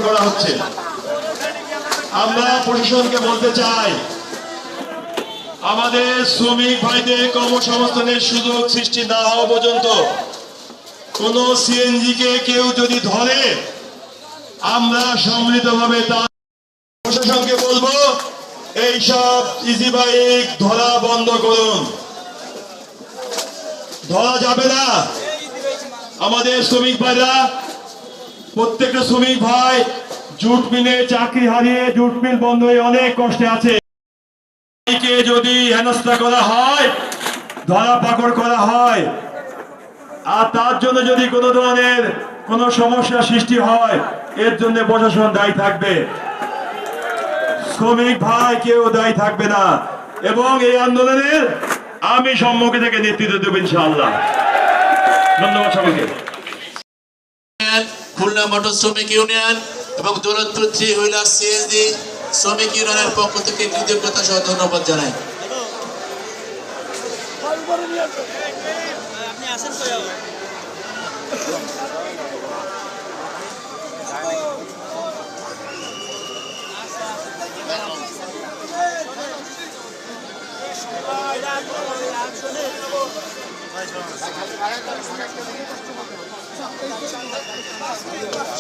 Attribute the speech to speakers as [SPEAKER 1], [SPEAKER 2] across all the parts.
[SPEAKER 1] করা হচ্ছে। আমরা প্রশাসনকে বলতে চাই, আমাদের শ্রমিক ভাইদের কর্মসংস্থানের সুযোগ সৃষ্টি না হওয়া পর্যন্ত কোন সিএনজি কে কেউ যদি ধরে, আমরা সম্মিলিতভাবে তার প্রশাসনকে বলবো এইসব ইজি বাইক ধরা বন্ধ করুন। ধরা যাবে না। আমাদের শ্রমিক ভাইরা, প্রত্যেকটা শ্রমিক ভাই জুট মিলে চাকরি হারিয়ে জুট মিল বন্ধ হয়ে অনেক কষ্টে আছে। যদি হেনস্থা করা হয়, ধরা পাকড় করা হয়, আর তার জন্য যদি কোনো ধরনের কোনো সমস্যা সৃষ্টি হয়, এর জন্য প্রশাসন দায়ী থাকবে, শ্রমিক ভাই কেউ দায়ী থাকবে না। এবং এই আন্দোলনের আমি সম্মুখে থেকে নেতৃত্ব দেব ইনশাআল্লাহ। ধন্যবাদ সকলকে।
[SPEAKER 2] খুলনা মোটর শ্রমিক ইউনিয়ন এবং দৌলতপুর 3 হুইলার সিএনজি শ্রমিক ইউনিয়নের পক্ষ থেকে কৃতজ্ঞতা সহ ধন্যবাদ জানাই।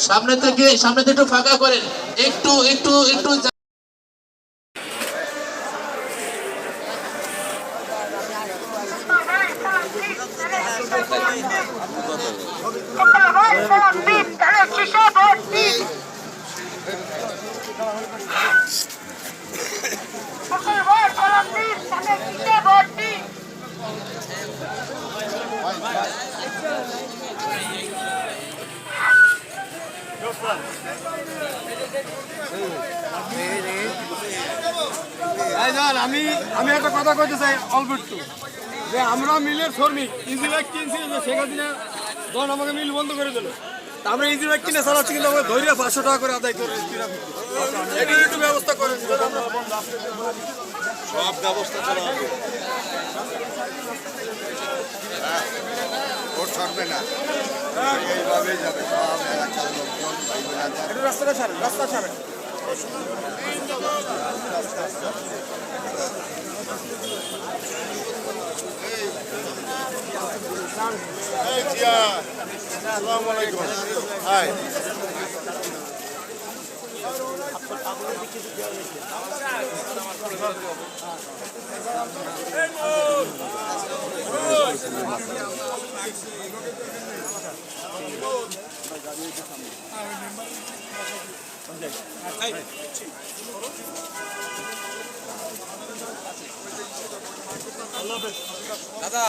[SPEAKER 2] সামনে থেকে একটু ফাঁকা করেন, একটু একটু একটু
[SPEAKER 3] আমি একটা কথা কইতে চাই অল্প একটু, যে আমরা মিলের শ্রমিক ইজি বাইক কিনছি, যে শেখ হাসিনা তখন আমাকে মিল বন্ধ করে দিল, আমরা ইজি বাইক কিনে চালাচ্ছি, কিন্তু আমাকে ধৈর্য 500 টাকা করে আদায় করে এটার একটু ব্যবস্থা করেন।
[SPEAKER 4] সব ব্যবস্থা করা হবে, ভোট ছাড়বে না, এইভাবেই যাবে সব এলাকার লোকজন।
[SPEAKER 3] একটু রাস্তা ছাড়েন।
[SPEAKER 4] আসসালামু আলাইকুম। হাই,
[SPEAKER 3] দাদা